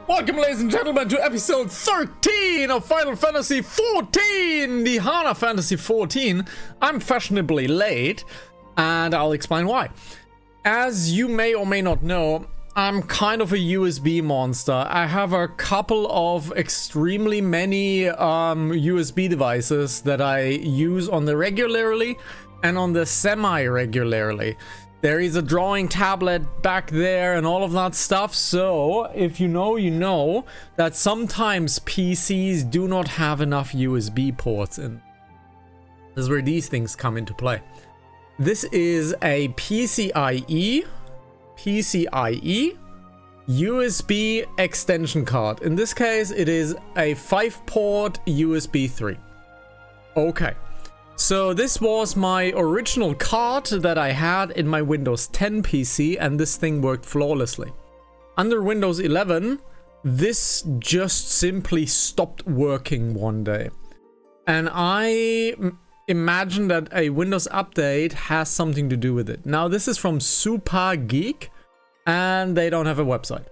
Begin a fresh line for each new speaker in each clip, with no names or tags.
Welcome, ladies and gentlemen, to episode 13 of Final Fantasy XIV, the Hanantasy 14. I'm fashionably late, and I'll explain why. As you may or may not know, I'm kind of a USB monster. I have a couple of extremely many USB devices that I use on the regularly and on the semi-regularly. There is a drawing tablet back there and all of that stuff. So if you know, you know that sometimes PCs do not have enough USB ports, and this is where these things come into play. This is a PCIe USB extension card. In this case, it is a 5-port USB 3. Okay. So this was my original card that I had in my Windows 10 PC, and this thing worked flawlessly. Under Windows 11, this just simply stopped working one day. And I imagine that a Windows update has something to do with it. Now, this is from Super Geek, and they don't have a website.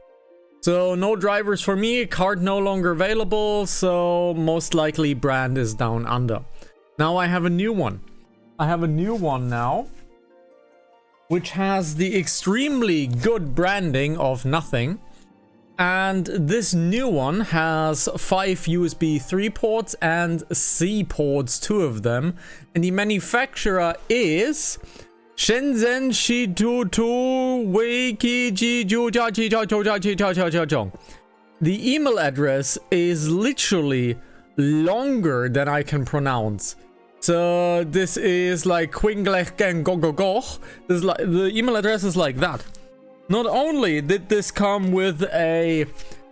So no drivers for me, card no longer available, so most likely brand is down under. Now I have a new one. I have a new one now, which has the extremely good branding of nothing. And this new one has 5 USB 3 ports and C ports, 2 of them. And the manufacturer is Shenzhen Shitutu Wiki. The email address is literally longer than I can pronounce. So this is like Quinglech. This is like, the email address is like that. Not only did this come with a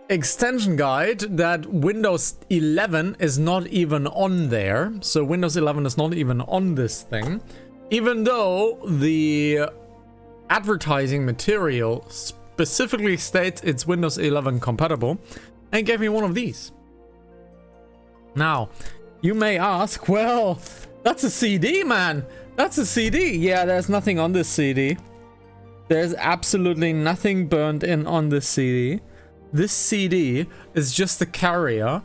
extension guide that Windows 11 is not even on there. So Windows 11 is not even on this thing. Even though the advertising material specifically states it's Windows 11 compatible, and gave me one of these. Now, you may ask, well, that's a CD, man. That's a CD. Yeah, there's nothing on this CD. There's absolutely nothing burned in on this CD. This CD is just a carrier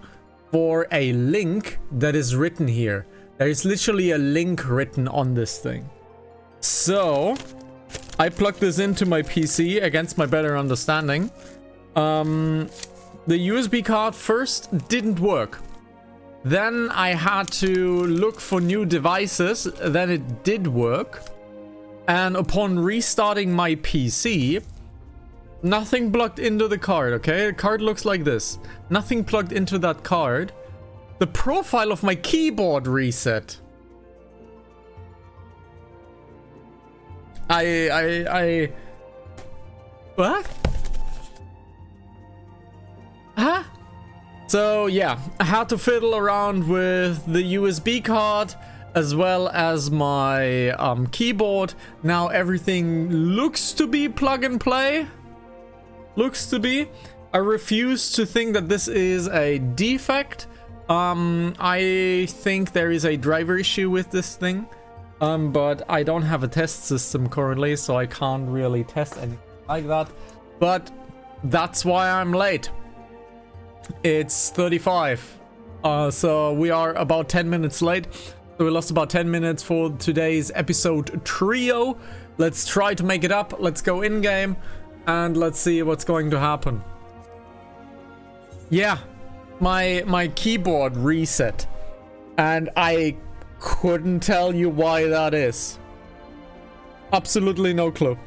for a link that is written here. There is literally a link written on this thing. So, I plugged this into my PC against my better understanding. The USB card first didn't work. Then I had to look for new devices, then it did work. And upon restarting my PC, nothing plugged into the card, okay? The card looks like this. Nothing plugged into that card. The profile of my keyboard reset. What? Huh? So yeah, I had to fiddle around with the USB card as well as my keyboard. Now everything looks to be plug and play. Looks to be. I refuse to think that this is a defect. I think there is a driver issue with this thing. But I don't have a test system currently, so I can't really test anything like that. But that's why I'm late. It's 35. So we are about 10 minutes late. So we lost about 10 minutes for today's episode trio. Let's try to make it up. Let's go in game and let's see what's going to happen. Yeah, my keyboard reset, and I couldn't tell you why that is. Absolutely no clue.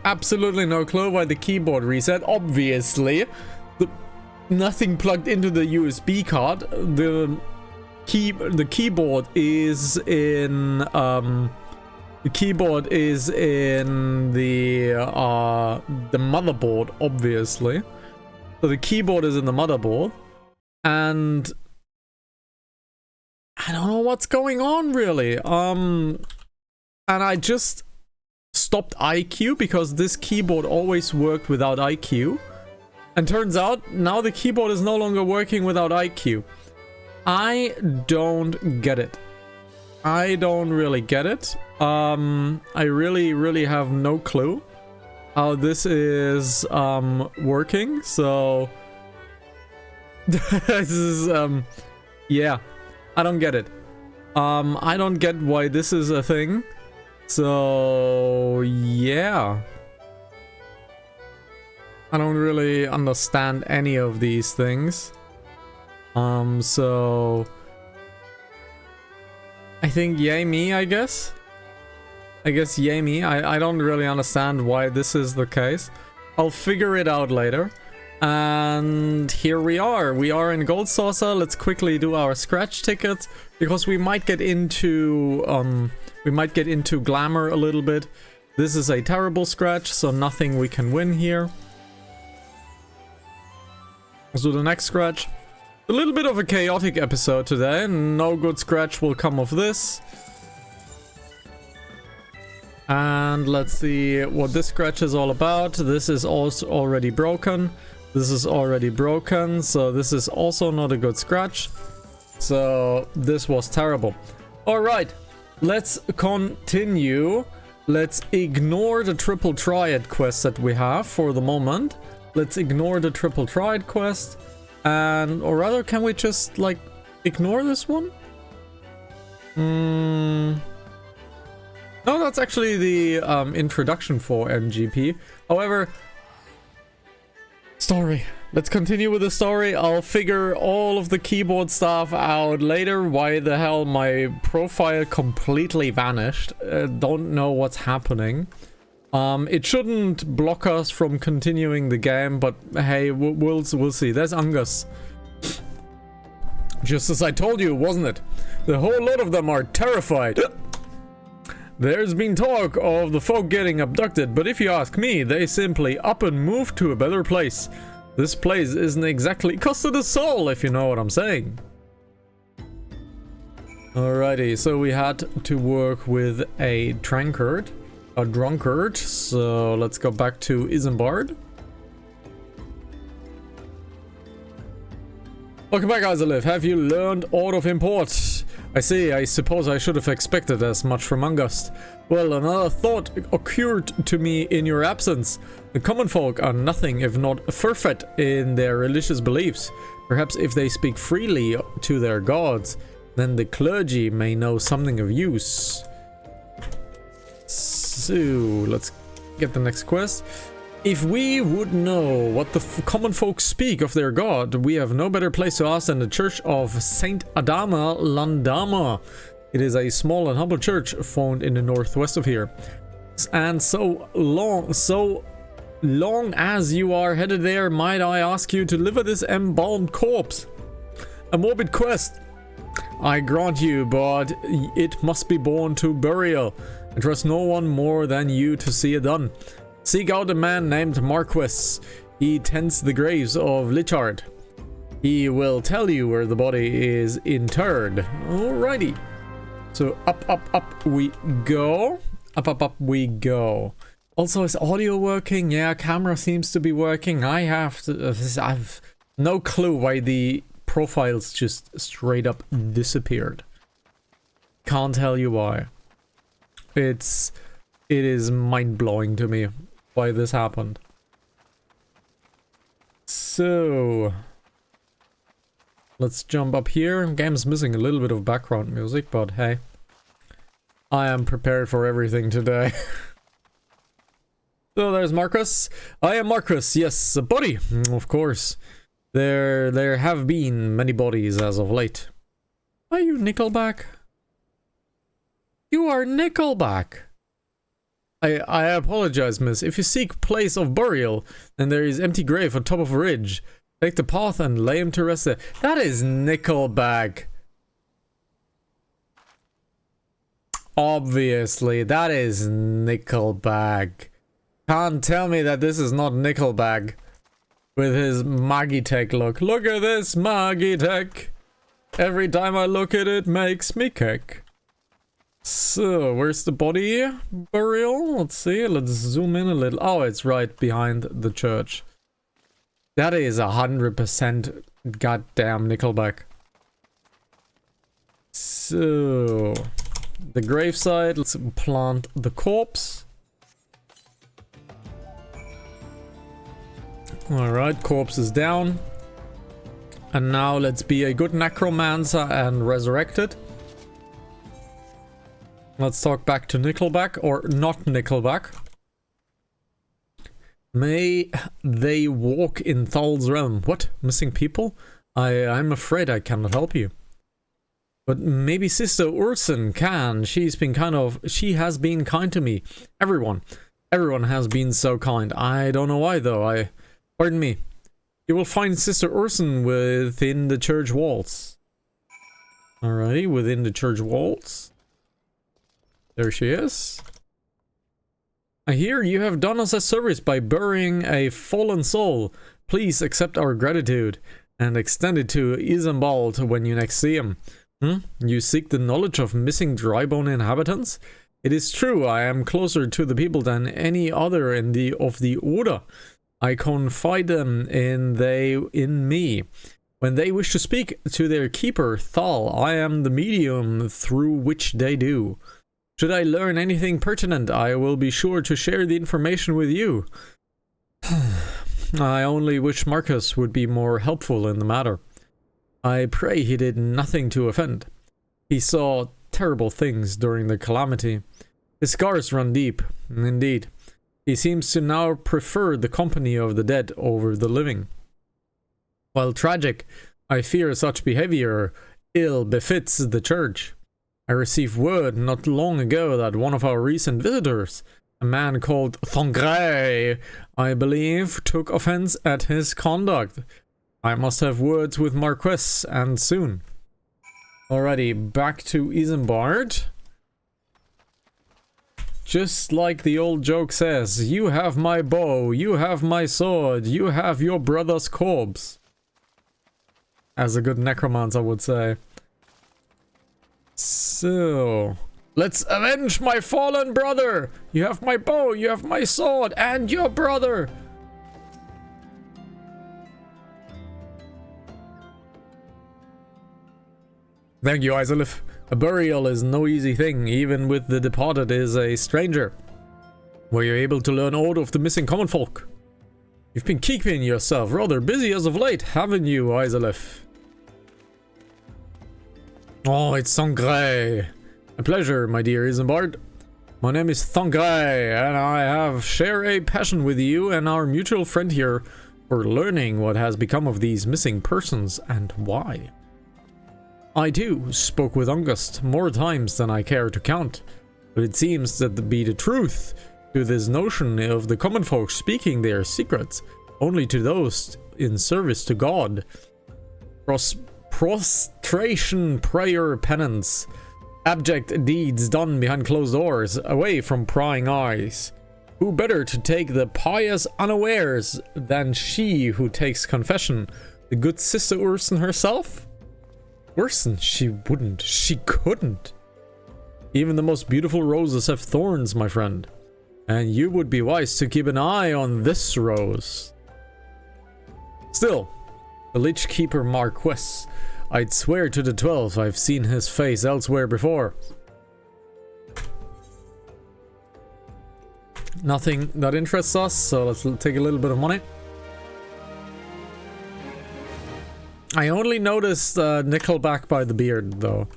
Absolutely no clue why the keyboard reset. Obviously, nothing plugged into the USB card. The keyboard is in the motherboard, obviously. So the keyboard is in the motherboard, and I don't know what's going on really. And I just stopped IQ because this keyboard always worked without IQ. And turns out now the keyboard is no longer working without IQ. I don't get it. I don't really get it. I really have no clue. how this is working. So this is yeah, I don't get it. I don't get why this is a thing. So yeah, I don't really understand any of these things. So I think yay me, I guess. Yay me. I don't really understand why this is the case. I'll figure it out later. And here we are. We are in Gold Saucer. Let's quickly do our scratch tickets, because we might get into glamour a little bit. This is a terrible scratch, so nothing we can win here. Let's do the next scratch. A little bit of a chaotic episode today. No good scratch will come of this. And let's see what this scratch is all about. This is also already broken. This is already broken, so this is also not a good scratch. So this was terrible. All right, let's continue. Let's ignore the triple triad quest that we have for the moment. Let's ignore the triple triad quest. And, or rather, can we just, like, ignore this one? No, that's actually the introduction for MGP. However, story. Let's continue with the story. I'll figure all of the keyboard stuff out later. Why the hell my profile completely vanished. Don't know what's happening. It shouldn't block us from continuing the game, but hey, we'll see. There's Angus. Just as I told you, wasn't it? The whole lot of them are terrified. There's been talk of the folk getting abducted, but if you ask me, they simply up and move to a better place. This place isn't exactly costed a soul, if you know what I'm saying. Alrighty, so we had to work with a drunkard, so let's go back to Isambard. Welcome back, Izalith. Have you learned aught of import? I see, I suppose I should have expected as much from Angust. Well, another thought occurred to me in your absence. The common folk are nothing if not fervent in their religious beliefs. Perhaps if they speak freely to their gods, then the clergy may know something of use. So, let's get the next quest. If we would know what the common folk speak of their god, we have no better place to ask than the church of Saint Adama Landama. It is a small and humble church found in the northwest of here. And so long as you are headed there, might I ask you to deliver this embalmed corpse? A morbid quest, I grant you, but it must be borne to burial. I trust no one more than you to see it done. Seek out a man named Marquis. He tends the graves of Lichard. He will tell you where the body is interred. Alrighty. So up we go. Up we go. Also, is audio working? Yeah, camera seems to be working. I've no clue why the profiles just straight up disappeared. Can't tell you why. It is mind-blowing to me why this happened. So let's jump up here. Game's missing a little bit of background music, but hey, I am prepared for everything today. So there's Marcus. I am Marcus. Yes, a body, of course. There have been many bodies as of late. Are you Nickelback? You are Nickelback. I apologize, miss. If you seek place of burial, then there is empty grave on top of a ridge. Take the path and lay him to rest there. That is Nickelback. Obviously, that is Nickelback. Can't tell me that this is not Nickelback. With his Magitech look. Look at this Magitech. Every time I look at it, makes me kick. So, where's the body burial? Let's see, let's zoom in a little. Oh, it's right behind the church. That is 100% goddamn Nickelback. So, the graveside, let's plant the corpse. Alright, corpse is down. And now let's be a good necromancer and resurrect it. Let's talk back to Nickelback, or not Nickelback. May they walk in Thal's realm. What? Missing people? I'm afraid I cannot help you. But maybe Sister Urson can. She has been kind to me. Everyone has been so kind. I don't know why though. Pardon me. You will find Sister Urson within the church walls. Alrighty, within the church walls. There she is. I hear you have done us a service by burying a fallen soul. Please accept our gratitude and extend it to Izalith when you next see him. You seek the knowledge of missing drybone inhabitants? It is true, I am closer to the people than any other of the Order. I confide them in me. When they wish to speak to their keeper, Thal, I am the medium through which they do. Should I learn anything pertinent, I will be sure to share the information with you. I only wish Marcus would be more helpful in the matter. I pray he did nothing to offend. He saw terrible things during the calamity. His scars run deep, indeed. He seems to now prefer the company of the dead over the living. While tragic, I fear such behavior ill befits the church. I received word not long ago that one of our recent visitors, a man called Thongray, I believe, took offense at his conduct. I must have words with Marquis, and soon. Alrighty, back to Izalith. Just like the old joke says, you have my bow, you have my sword, you have your brother's corpse. As a good necromancer would say. So, let's avenge my fallen brother! You have my bow, you have my sword, and your brother! Thank you, Izalith. A burial is no easy thing, even with the departed is a stranger. Were you able to learn aught of the missing common folk? You've been keeping yourself rather busy as of late, haven't you, Izalith? Oh, it's Thongray. A pleasure, my dear Izalith. My name is Thongray, and I share a passion with you and our mutual friend here for learning what has become of these missing persons and why. I too spoke with August more times than I care to count, but it seems that to be the truth to this notion of the common folk speaking their secrets only to those in service to God. Prostration, prayer, penance, abject deeds done behind closed doors, away from prying eyes. Who better to take the pious unawares than she who takes confession, the good Sister Urson herself? Urson, she wouldn't, she couldn't. Even the most beautiful roses have thorns, my friend. And you would be wise to keep an eye on this rose. Still, the Lich Keeper Marquis, I'd swear to the 12 I've seen his face elsewhere before. Nothing that interests us, so let's take a little bit of money. I only noticed Nickelback by the beard, though.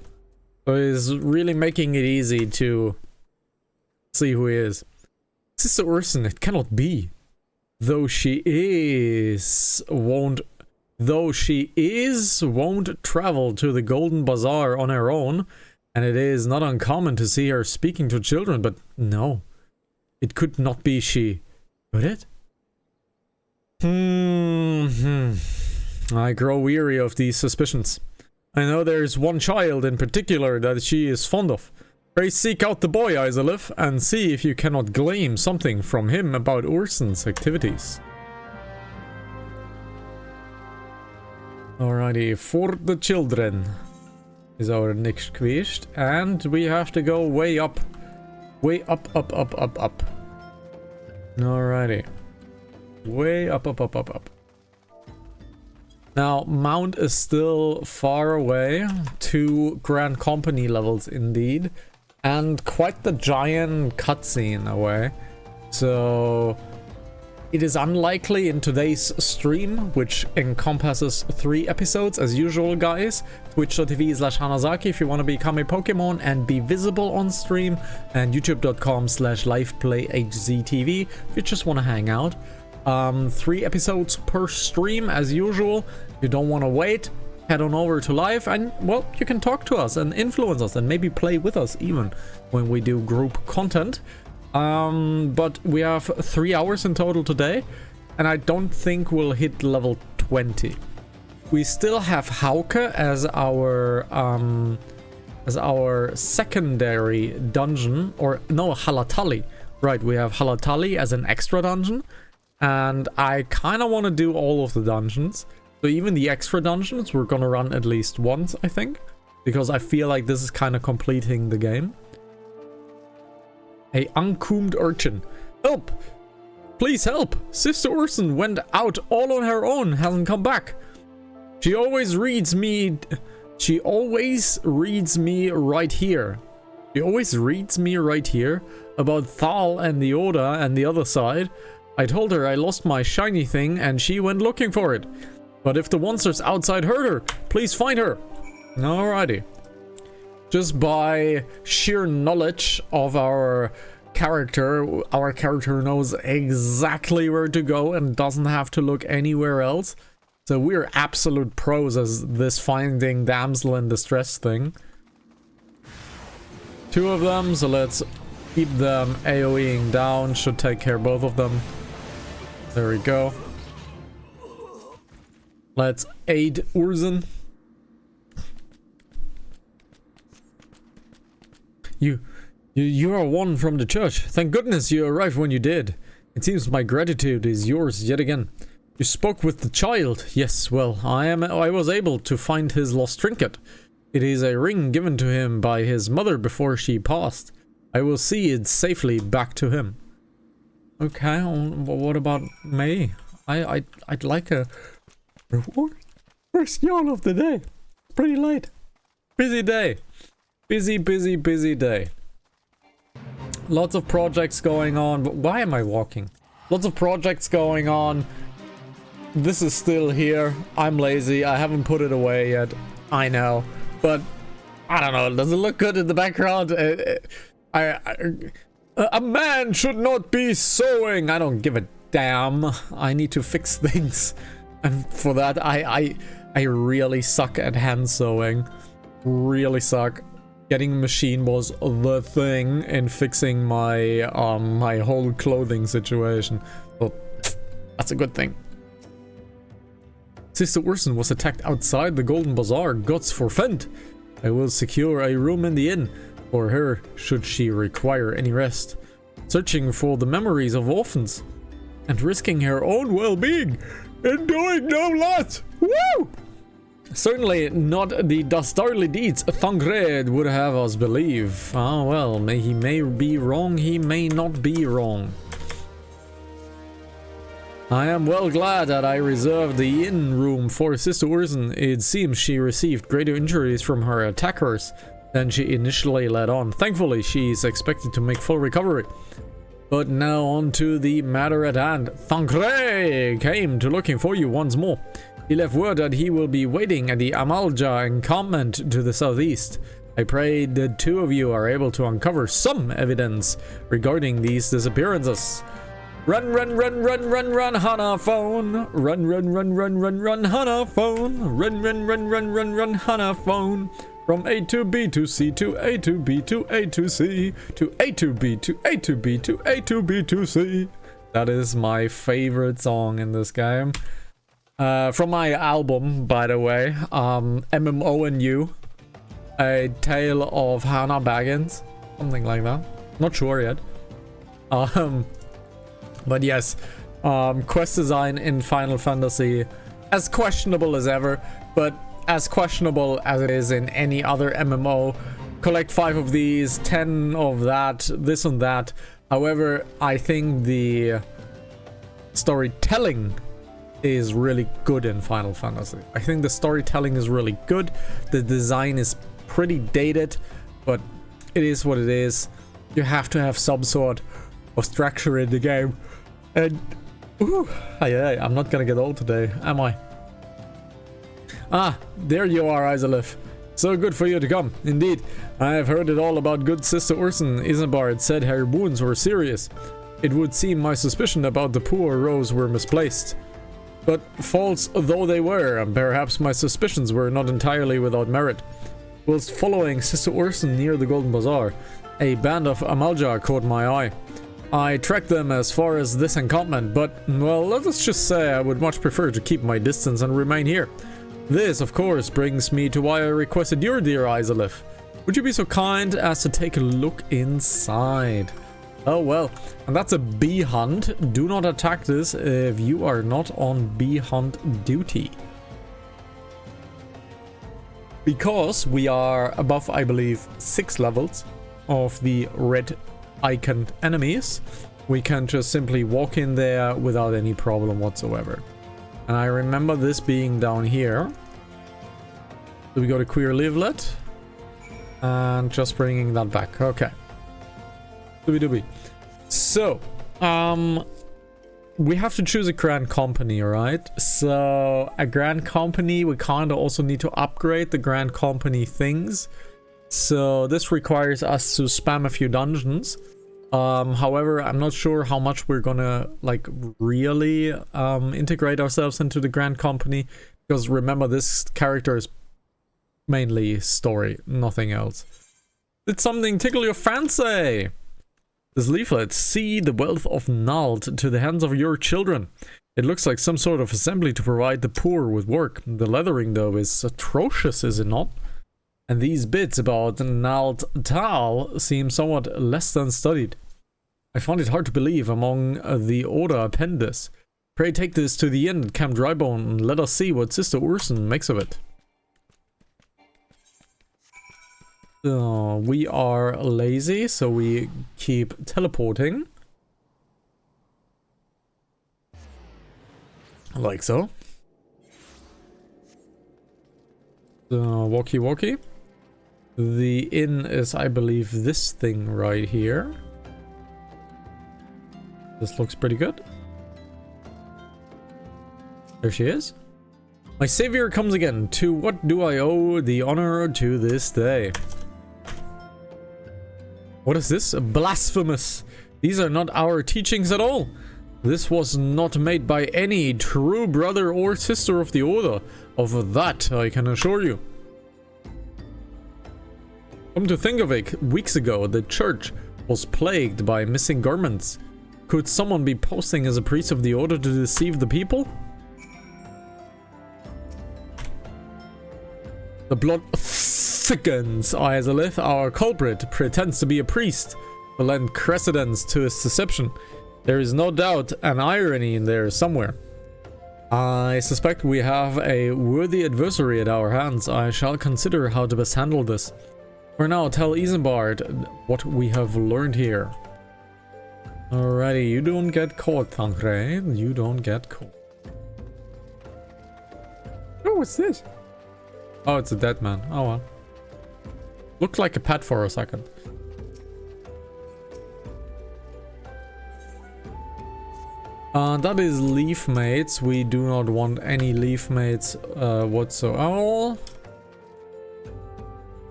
So he's really making it easy to see who he is. Sister Urson, it cannot be. Though she won't travel to the Golden Bazaar on her own, and it is not uncommon to see her speaking to children, but no. It could not be she. Could it? I grow weary of these suspicions. I know there's one child in particular that she is fond of. Pray seek out the boy, Izalith, and see if you cannot glean something from him about Urson's activities. Alrighty, for the children is our next quest, and we have to go way up. Way up. Alrighty. Way up. Now, Mount is still far away, 2 Grand Company levels indeed, and quite the giant cutscene away. So, It is unlikely in today's stream, which encompasses 3 episodes as usual, guys. Twitch.tv/Hanasaki if you want to become a Pokemon and be visible on stream, and youtube.com/liveplayhztv if you just want to hang out. 3 episodes per stream as usual. If you don't want to wait, head on over to live and, well, you can talk to us and influence us and maybe play with us even when we do group content. But we have 3 hours in total today, and I don't think we'll hit level 20. We still have Hauke as our secondary dungeon, or no, Halatali. Right, we have Halatali as an extra dungeon, and I kind of want to do all of the dungeons. So even the extra dungeons we're gonna run at least once, I think, because I feel like this is kind of completing the game. A uncombed urchin. Help! Please help! Sister Urson went out all on her own, hasn't come back. She always reads me right here. She always reads me right here about Thal and the Oda and the other side. I told her I lost my shiny thing and she went looking for it. But if the monsters outside hurt her, please find her. Alrighty. Just by sheer knowledge of our character knows exactly where to go and doesn't have to look anywhere else. So we're absolute pros as this finding damsel in distress thing. 2 of them, so let's keep them AoEing down. Should take care of both of them. There we go. Let's aid Urzen. You are one from the church. Thank goodness you arrived when you did. It seems my gratitude is yours yet again. You spoke with the child. Yes, well, I was able to find his lost trinket. It is a ring given to him by his mother before she passed. I will see it safely back to him. Okay, what about me? I'd like a reward. First yawn of the day. Pretty late. Busy day. Busy day. Lots of projects going on. But why am I walking? Lots of projects going on. This is still here. I'm lazy. I haven't put it away yet. I know. But I don't know. Does it look good in the background? A man should not be sewing. I don't give a damn. I need to fix things. And for that, I really suck at hand sewing. Really suck. Getting a machine was the thing in fixing my my whole clothing situation. So that's a good thing. Sister Urson was attacked outside the Golden Bazaar. Gods forfend. I will secure a room in the inn for her should she require any rest. Searching for the memories of orphans and risking her own well-being and doing no less. Woo! Certainly not the dastardly deeds Thangred would have us believe. Ah, well, he may be wrong, he may not be wrong. I am well glad that I reserved the inn room for Sister Urson. It seems she received greater injuries from her attackers than she initially let on. Thankfully, she is expected to make full recovery. But now on to the matter at hand. Thangred came to looking for you once more. He left word that he will be waiting at the Amalja encampment to the southeast. I pray the 2 of you are able to uncover some evidence regarding these disappearances. Run, Hana phone. Run, Hana phone. Run, Hana phone. From A to B to C to A to B to A to C to A to B to A to B to A to B to C. That is my favorite song in this game. From my album, by the way, MMO and You, A Tale of Hannah Baggins, something like that. Not sure yet. But yes, quest design in Final Fantasy, as questionable as ever, but as questionable as it is in any other MMO. Collect 5 of these, 10 of that, this and that. However, I think the storytelling is really good in Final Fantasy. I think the storytelling is really good. The design is pretty dated, but it is what it is. You have to have some sort of structure in the game. And Ooh, hey, I'm not gonna get old today, am I? Ah, there you are, Izalith. So good for you to come. Indeed, I have heard it all about good Sister Urson. Isambard said her wounds were serious. It would seem my suspicion about the poor rose were misplaced. But false though they were, perhaps my suspicions were not entirely without merit. Whilst following Sister Urson near the Golden Bazaar, a band of Amalja caught my eye. I tracked them as far as this encampment, but, well, let us just say I would much prefer to keep my distance and remain here. This, of course, brings me to why I requested your dear Izalith. Would you be so kind as to take a look inside? Oh well, and that's a bee hunt. Do not attack this if you are not on bee hunt duty. Because we are above, I believe, 6 levels of the red iconed enemies, we can just simply walk in there without any problem whatsoever. And I remember this being down here. So we got a queer leaflet. And just bringing that back. Okay. Doobie. So, we have to choose a grand company, alright? So, a grand company, we kind of also need to upgrade the grand company things. So, this requires us to spam a few dungeons. However, I'm not sure how much we're gonna, like, really integrate ourselves into the grand company. Because remember, this character is mainly story, nothing else. Did something tickle your fancy? This leaflet, see the wealth of Nald to the hands of your children. It looks like some sort of assembly to provide the poor with work. The leathering, though, is atrocious, is it not? And these bits about Nald Tal seem somewhat less than studied. I find it hard to believe among the Order append this. Pray take this to the inn at Camp Drybone and let us see what Sister Urson makes of it. We are lazy, so we keep teleporting. Like so. Walkie. The inn is, I believe, this thing right here. This looks pretty good. There she is. My savior comes again. To what do I owe the honor to this day? What is this? Blasphemous! These are not our teachings at all. This was not made by any true brother or sister of the Order. Of that, I can assure you. Come to think of it, weeks ago, the church was plagued by missing garments. Could someone be posing as a priest of the Order to deceive the people? The blood thickens. Izalith, our culprit, pretends to be a priest, will lend credence to his deception. There is no doubt an irony in there somewhere. I suspect we have a worthy adversary at our hands. I shall consider how to best handle this. For now, tell Isambard what we have learned here. Alrighty, you don't get caught, Thankre. You don't get caught. Oh, what's this? Oh, it's a dead man. Oh well. Looked like a pet for a second. That is leaf mates. We do not want any leaf mates whatsoever.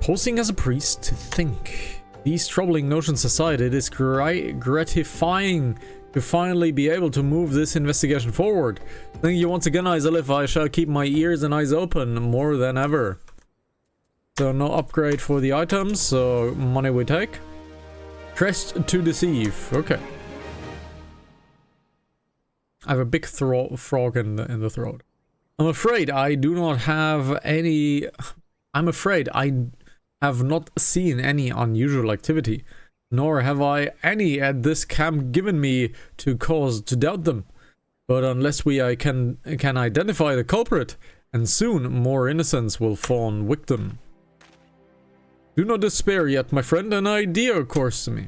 Posing as a priest to think. These troubling notions aside, it is gratifying to finally be able to move this investigation forward. Thank you once again, Izalith. I shall keep my ears and eyes open more than ever. So no upgrade for the items, so money we take. Dressed to deceive. Okay. I have a big frog in the throat. I'm afraid I do not have any... I'm afraid I have not seen any unusual activity. Nor have I any at this camp given me to cause to doubt them. But unless I can identify the culprit, and soon more innocents will fall victim. Do not despair yet, my friend. An idea occurs to me.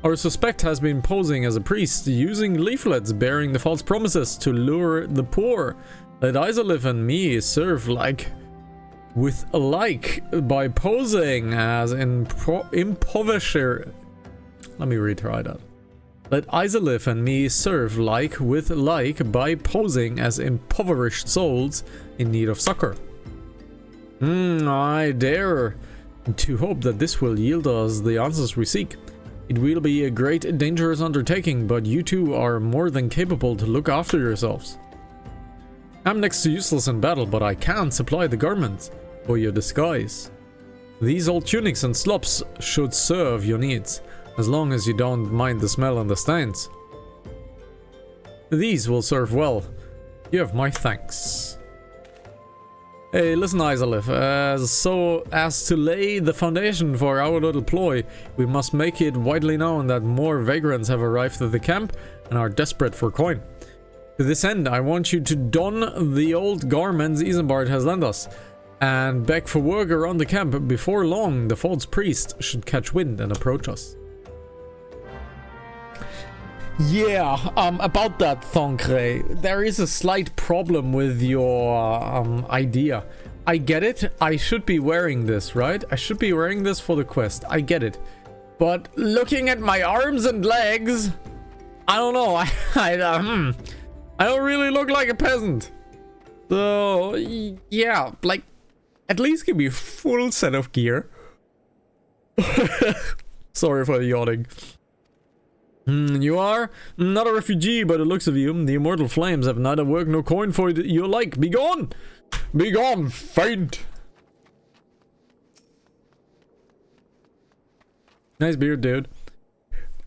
Our suspect has been posing as a priest, using leaflets bearing the false promises to lure the poor. Let Izalith and me serve with alike by posing as impoverisher. Let me retry that. Let Izalith and me serve like with like by posing as impoverished souls in need of succor. I dare to hope that this will yield us the answers we seek. It will be a great dangerous undertaking, but you two are more than capable to look after yourselves. I'm next to useless in battle, but I can supply the garments for your disguise. These old tunics and slops should serve your needs, as long as you don't mind the smell and the stains. These will serve well. You have my thanks. Hey, listen, Izalith, so as to lay the foundation for our little ploy, we must make it widely known that more vagrants have arrived at the camp and are desperate for coin. To this end, I want you to don the old garments Isambard has lent us, and beg for work around the camp. Before long, the false priest should catch wind and approach us. Yeah, about that, Thonkre, there is a slight problem with your idea. I get it. I should be wearing this, right? I should be wearing this for the quest. I get it. But looking at my arms and legs, I don't know. I don't really look like a peasant. So, yeah, like, at least give me a full set of gear. Sorry for the yawning. You are not a refugee by the looks of you. The immortal flames have neither work nor coin for your like. Be gone! Be gone, faint! Nice beard, dude.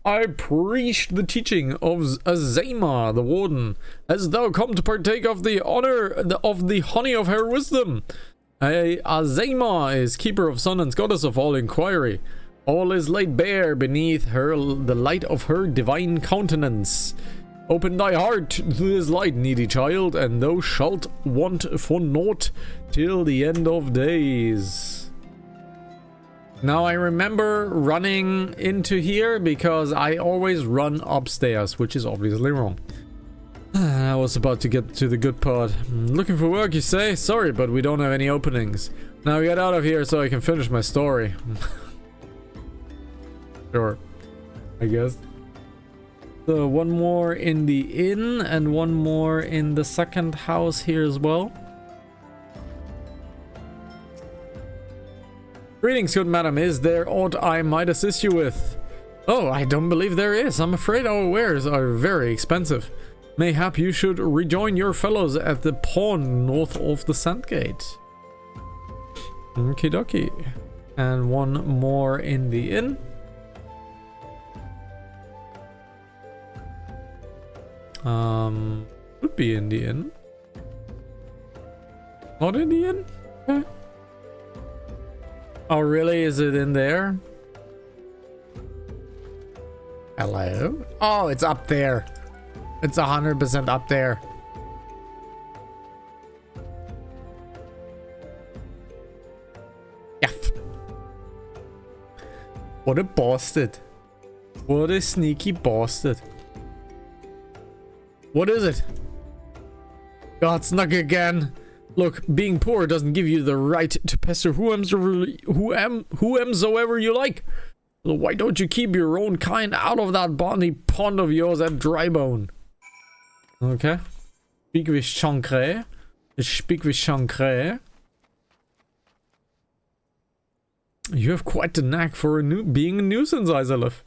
I preach the teaching of Azema, the warden. Hast thou come to partake of the honor of the honey of her wisdom? Azema is keeper of sun and goddess of all inquiry. All is laid bare beneath her, the light of her divine countenance. Open thy heart to this light, needy child, and thou shalt want for naught till the end of days. Now I remember running into here because I always run upstairs, which is obviously wrong. I was about to get to the good part. Looking for work, you say? Sorry, but we don't have any openings. Now get out of here so I can finish my story. Sure, I guess. So one more in the inn and one more in the second house here as well. Greetings, good madam. Is there aught I might assist you with? Oh, I don't believe there is. I'm afraid our wares are very expensive. Mayhap you should rejoin your fellows at the pawn north of the Sandgate. Okie dokie. And one more in the inn. Would be in the inn. Not in the inn? Okay. Oh, really? Is it in there? Hello? Oh, it's up there. It's 100% up there. Yeah. What a bastard. What a sneaky bastard. What is it? God, snuck again. Look, being poor doesn't give you the right to pester whomsoever you like. So why don't you keep your own kind out of that bonny pond of yours at Drybone? Okay. Speak with Chancre. Speak with Chancre. You have quite the knack for being a nuisance, Izalith.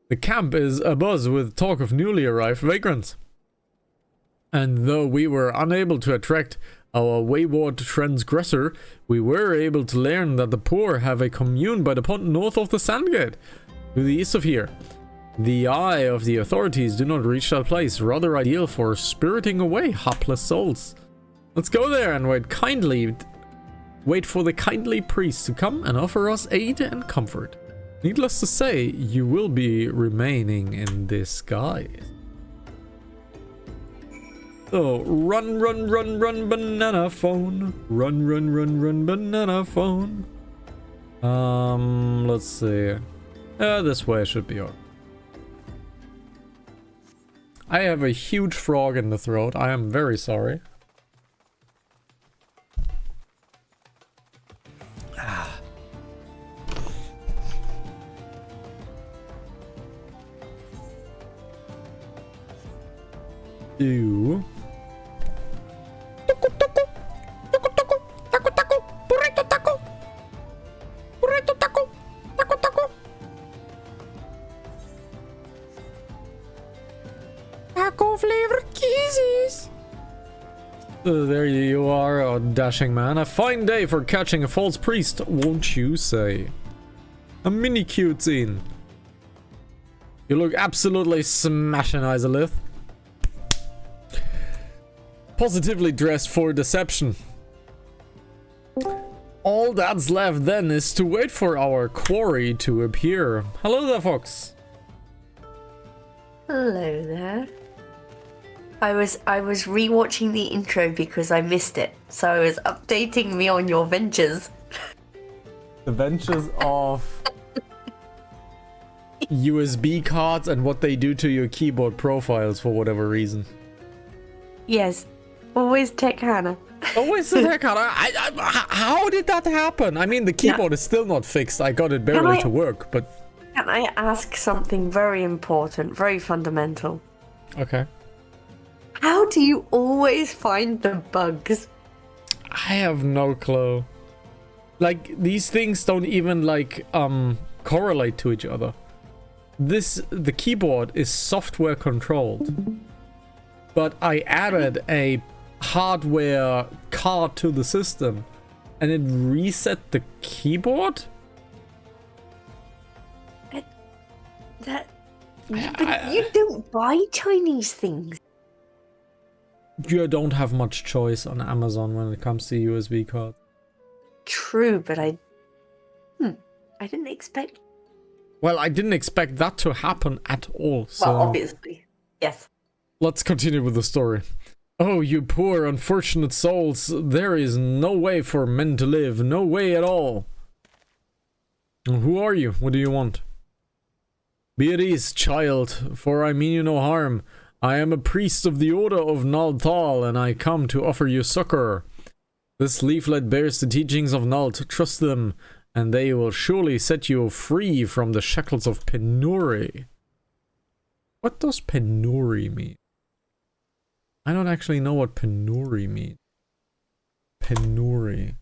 The camp is abuzz with talk of newly arrived vagrants. And though we were unable to attract our wayward transgressor, we were able to learn that the poor have a commune by the pond north of the Sandgate, to the east of here. The eye of the authorities do not reach that place, rather ideal for spiriting away hapless souls. Let's go there and wait for the kindly priest to come and offer us aid and comfort. Needless to say, you will be remaining in disguise. So, run, banana phone. Run, banana phone. Let's see. This way should be alright. I have a huge frog in the throat. I am very sorry. do... Taco flavored kisses. There you are, oh, dashing man. A fine day for catching a false priest, won't you say? A mini cute scene. You look absolutely smashing, Izalith. Positively dressed for deception. All that's left then is to wait for our quarry to appear. Hello there, Fox.
Hello there. I was rewatching the intro because I missed it, so I was updating me on your ventures.
The ventures of USB cards and what they do to your keyboard profiles for whatever reason.
Yes, always Tech Hannah.
Always the tech Hannah. How did that happen? I mean, the keyboard is still not fixed. I got it barely to work, but...
Can I ask something very important, very fundamental?
Okay.
How do you always find the bugs?
I have no clue. Like, these things don't even, like, correlate to each other. The keyboard is software controlled. But I added a hardware card to the system and it reset the keyboard?
But you don't buy Chinese things.
You don't have much choice on Amazon when it comes to USB cards.
True, but I didn't expect...
Well, I didn't expect that to happen at all, so...
Well, obviously. Yes.
Let's continue with the story. Oh, you poor unfortunate souls, there is no way for men to live, no way at all. Who are you? What do you want? Be at ease, child, for I mean you no harm. I am a priest of the Order of Naltal, and I come to offer you succor. This leaflet bears the teachings of Nalt. Trust them, and they will surely set you free from the shackles of penury. What does penury mean? I don't actually know what penury means. Penury.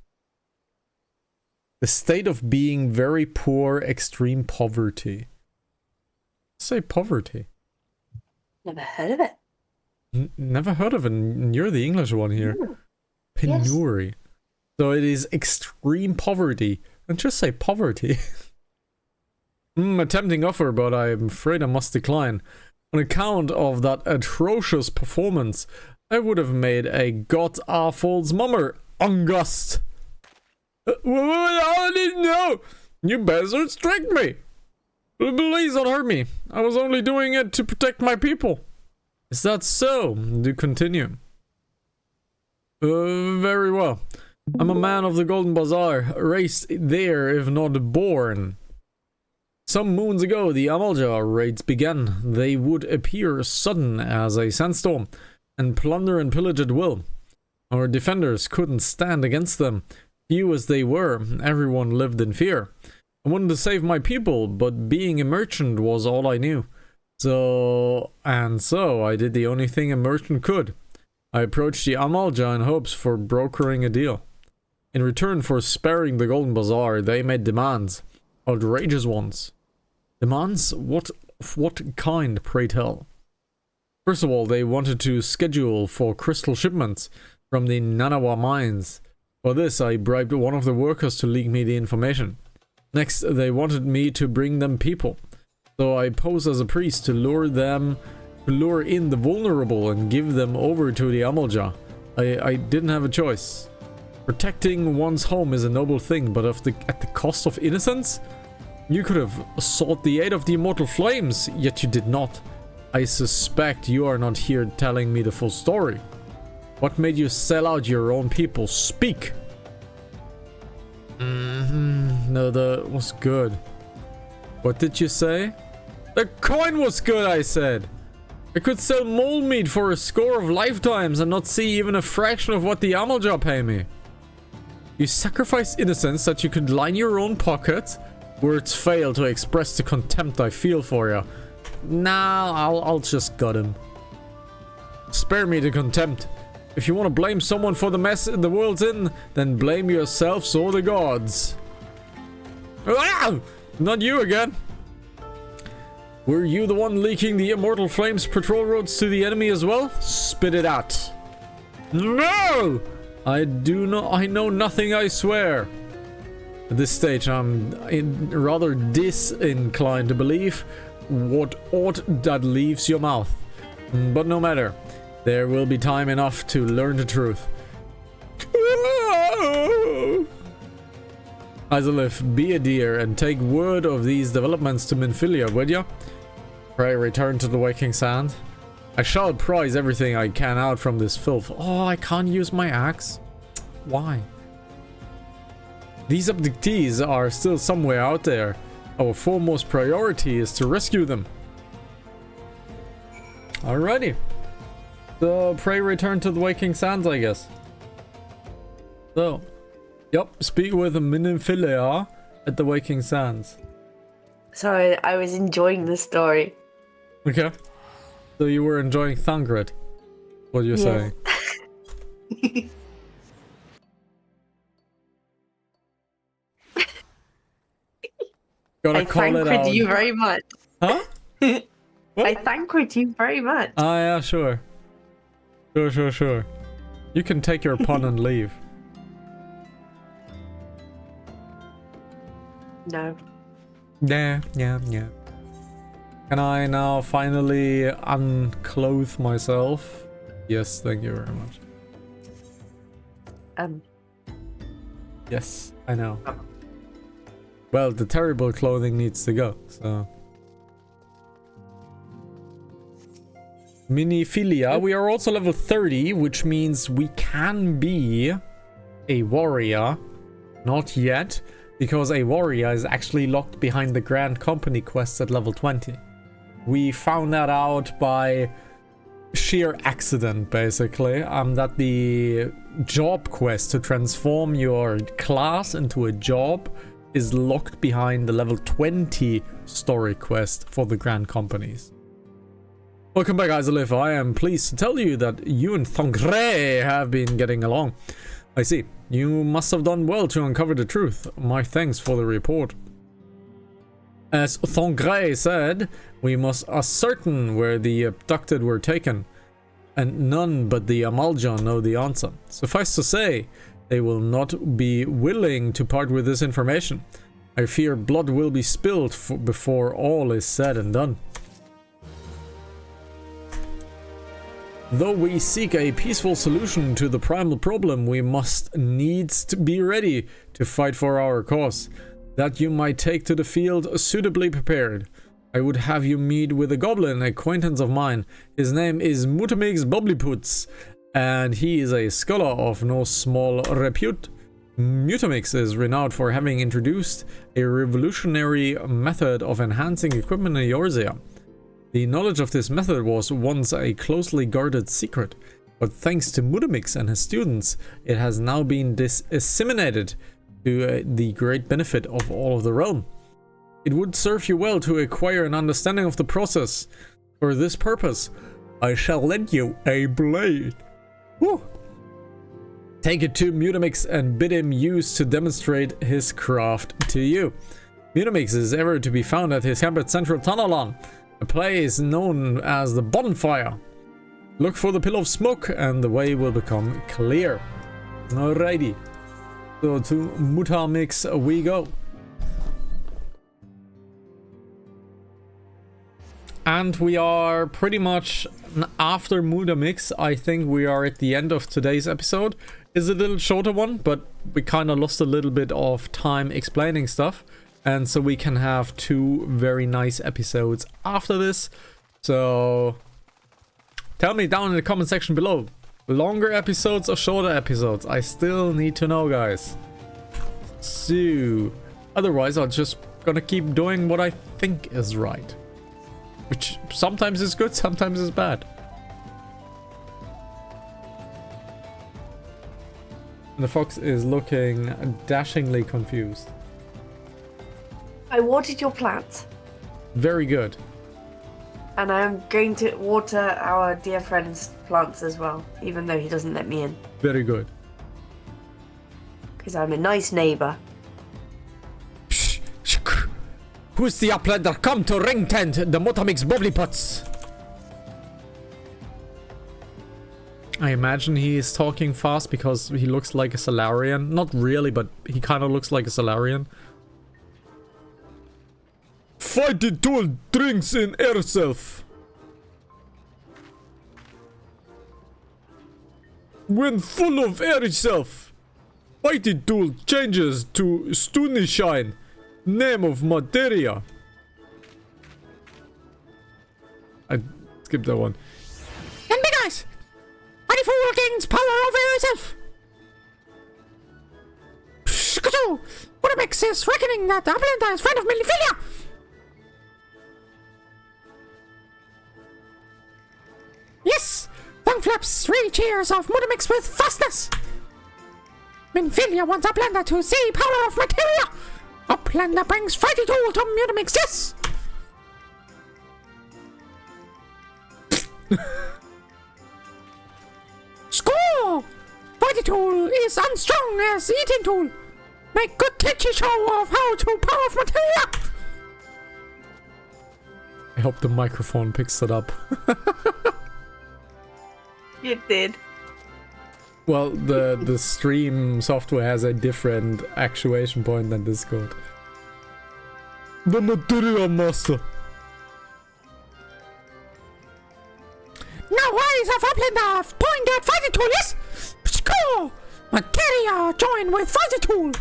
The state of being very poor, extreme poverty. Let's say poverty.
Never heard of it.
Never heard of it, and you're the English one here.
Ooh,
Penury. Yes. So it is extreme poverty. And just say poverty. A tempting offer, but I'm afraid I must decline. On account of that atrocious performance, I would have made a god-awful's mummer, August. I didn't know. You bastards tricked me. Please don't hurt me. I was only doing it to protect my people. Is that so? Do continue. Very well. I'm a man of the Golden Bazaar, raised there if not born. Some moons ago, the Amalja raids began. They would appear sudden as a sandstorm, and plunder and pillage at will. Our defenders couldn't stand against them. Few as they were, everyone lived in fear. I wanted to save my people, but being a merchant was all I knew. So I did the only thing a merchant could. I approached the Amalja in hopes for brokering a deal. In return for sparing the Golden Bazaar, they made demands. Outrageous ones. Demands? What kind, pray tell? First of all, they wanted to schedule for crystal shipments from the Nanawa mines. For this, I bribed one of the workers to leak me the information. Next, they wanted me to bring them people. So I posed as a priest to lure in the vulnerable and give them over to the Amalja. I didn't have a choice. Protecting one's home is a noble thing, but at the cost of innocence? You could have sought the aid of the immortal flames, yet you did not. I suspect you are not here telling me the full story. What made you sell out your own people? Speak! No, that was good. What did you say? The coin was good, I said! I could sell mole meat for a score of lifetimes and not see even a fraction of what the Amalja pay me. You sacrificed innocence that you could line your own pockets? Words fail to express the contempt I feel for you. Nah, I'll just gut him. Spare me the contempt. If you want to blame someone for the mess the world's in, then blame yourselves or the gods. Ah! Not you again. Were you the one leaking the Immortal Flames patrol roads to the enemy as well? Spit it out. No! I know nothing, I swear. At this stage, I'm rather disinclined to believe what aught that leaves your mouth. But no matter. There will be time enough to learn the truth. Izalith, be a dear and take word of these developments to Minfilia, would ya? Pray return to the waking sand. I shall prize everything I can out from this filth. Oh, I can't use my axe. Why? These abductees are still somewhere out there. Our foremost priority is to rescue them. Alrighty. So, pray return to the waking sands, I guess. So, yep, speak with Minfilia at the waking sands.
Sorry, I was enjoying the story.
Okay. So you were enjoying Thangred. What you're saying. Gotta call it out.
I thank you very much.
Huh?
I thank you very much.
Ah, yeah, sure. Sure. You can take your pun and leave.
No.
Yeah. Can I now finally unclothe myself? Yes, thank you very much. Yes, I know. Well, the terrible clothing needs to go, so... Minfilia, we are also level 30, which means we can be a warrior. Not yet, because a warrior is actually locked behind the Grand Company quests at level 20. We found that out by sheer accident, basically. That the job quest to transform your class into a job is locked behind the level 20 story quest for the Grand Companies. Welcome back, Izalith. I am pleased to tell you that you and Thongre have been getting along. I see. You must have done well to uncover the truth. My thanks for the report. As Thongre said, we must ascertain where the abducted were taken, and none but the Amaljan know the answer. Suffice to say, they will not be willing to part with this information. I fear blood will be spilled before all is said and done. Though we seek a peaceful solution to the primal problem, we must needs to be ready to fight for our cause. That you might take to the field suitably prepared. I would have you meet with a goblin acquaintance of mine. His name is Mutamix Bobliputs, and he is a scholar of no small repute. Mutamix is renowned for having introduced a revolutionary method of enhancing equipment in Eorzea. The knowledge of this method was once a closely guarded secret, but thanks to Mutamix and his students, it has now been disseminated to the great benefit of all of the realm. It would serve you well to acquire an understanding of the process. For this purpose, I shall lend you a blade. Woo. Take it to Mutamix and bid him use to demonstrate his craft to you. Mutamix is ever to be found at his camp at Central Tanalan, a place known as the Bonfire. Look for the pillar of smoke and the way will become clear. Alrighty. So to Mutamix we go. And we are pretty much after Mutamix. I think we are at the end of today's episode. It's a little shorter one, but we kind of lost a little bit of time explaining stuff. And so we can have 2 very nice episodes after this. So tell me down in the comment section below. Longer episodes or shorter episodes? I still need to know, guys. So otherwise I'm just gonna keep doing what I think is right. Which sometimes is good, sometimes is bad. And the fox is looking dashingly confused.
I watered your plants.
Very good.
And I'm going to water our dear friend's plants as well, even though he doesn't let me in.
Very good.
Because I'm a nice neighbor.
Who's the uplander? Come to ring tent, the Motamix bubbly pots. I imagine he is talking fast because he looks like a Salarian. Not really, but he kind of looks like a Salarian. Fighting tool drinks in airself. When full of air itself, fighting tool changes to Stony Shine. Name of materia. I skipped that one.
And big eyes. Mighty fool gains power over herself. Skazoo! What makes this reckoning that Ablenda is friend of Meliphilia? Yes! Tongue flaps 3 cheers of Mudamix with fastness! Minfilia wants Uplander to see power of materia! Uplander brings fighty tool to Mudamix, yes! Score! Fighty tool is unstrung as eating tool! Make good teachy show of how to power of materia!
I hope the microphone picks it up.
It did.
Well, the stream software has a different actuation point than Discord. The Materia Master.
Now eyes of Uplander point at fighting tool, yes? Score! Materia join with fighting tool.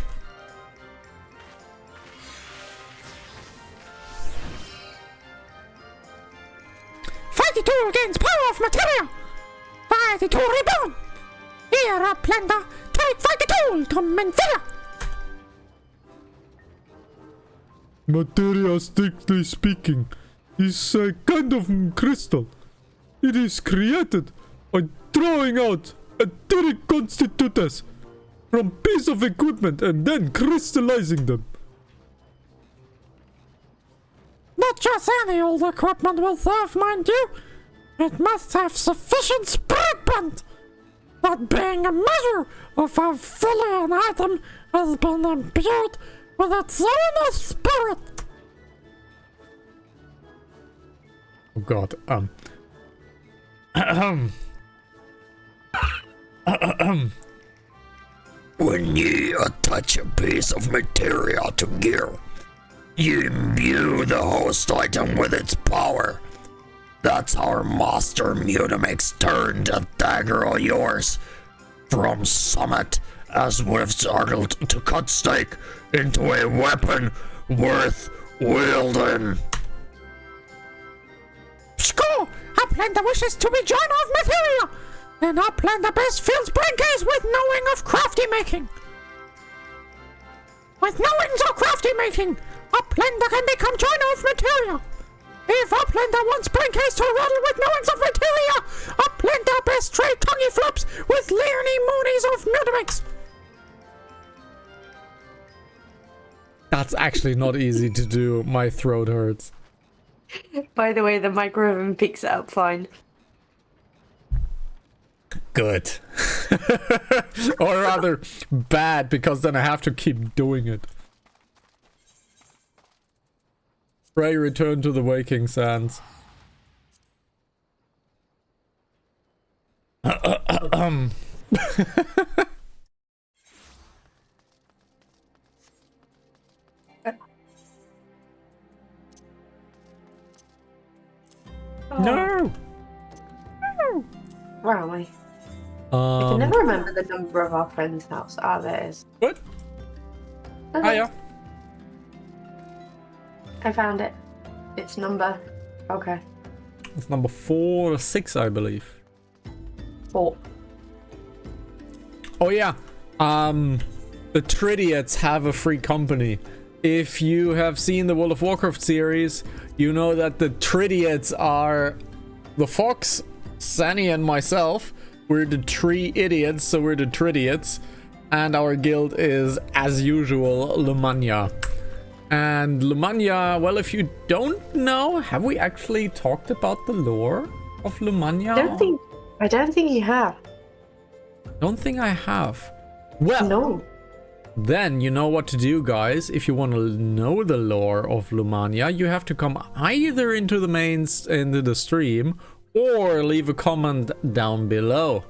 Fighting tool gains power of materia. Fighting tool reborn. Here, Uplander, take fighting tool to Menfilla.
Materia, strictly speaking, is a kind of crystal. It is created by drawing out etheric constitutes from piece of equipment and then crystallizing them.
Not just any old equipment will serve, mind you. It must have sufficient spirit bond. That being a measure of how fully an item has been imbued with its own spirit.
Oh god,
When ye attach a piece of materia to gear, ye imbue the host item with its power. That's our master Mutamix turned a dagger of yours from summit as we've startled to cut stake into a weapon worth wielding.
Score! Uplander wishes to be joiner of materia. And Uplander best fills brain with knowing of crafty making. With knowings of crafty making, Uplander can become joiner of materia. If Uplander wants Braincase to rattle with knowings of materia, Uplander best trade tonguey flops with Leonie Moonies of Mutamix.
that's actually not easy to do. My throat hurts.
By the way, the microphone picks it up fine.
Good. Or rather, bad, because then I have to keep doing it. Pray return to the waking sands. No!
Where am I? I can never remember the number of our friend's house. Ah, there it is.
What?
Okay.
Hiya.
I found it. It's number. Okay.
It's number 4 or 6, I believe.
4.
Oh yeah. The Tridiots have a free company. If you have seen the World of Warcraft series, you know that the Tridiots are the Fox, Sani, and myself. We're the 3 idiots, so we're the Tridiots. And our guild is, as usual, Lumania. And Lumania, well, if you don't know, have we actually talked about the lore of Lumania?
I don't think you have.
Don't think I have. Well,
No.
then you know what to do, guys. If you want to know the lore of Lumania, you have to come either into the stream, or leave a comment down below.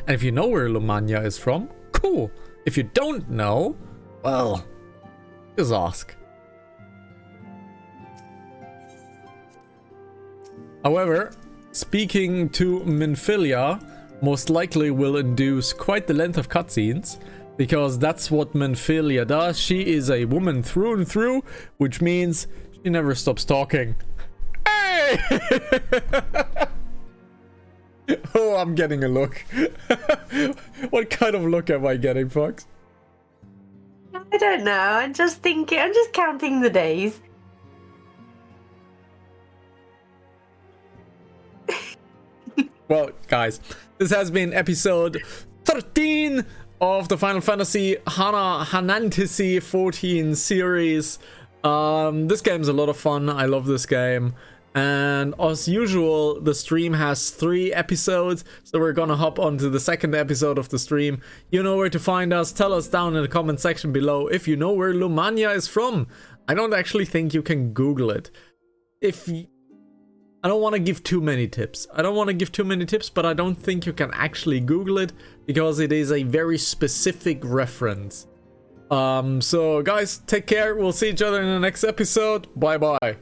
And if you know where Lumania is from, cool. If you don't know, well, just ask. However, speaking to Minfilia most likely will induce quite the length of cutscenes, because that's what Minfilia does. She is a woman through and through, which means she never stops talking. Hey! Oh, I'm getting a look. What kind of look am I getting, Fox?
I don't know. I'm just thinking. I'm just counting the days.
Well, guys, this has been episode 13 of the Final Fantasy Hanantasy 14 series. This game's a lot of fun. I love this game. And as usual, the stream has 3 episodes, so we're gonna hop onto the second episode of the stream. You know where to find us. Tell us down in the comment section below if you know where Lumania is from. I don't actually think you can Google it. I don't want to give too many tips. But I don't think you can actually Google it, because it is a very specific reference. So guys, take care. We'll see each other in the next episode. Bye bye.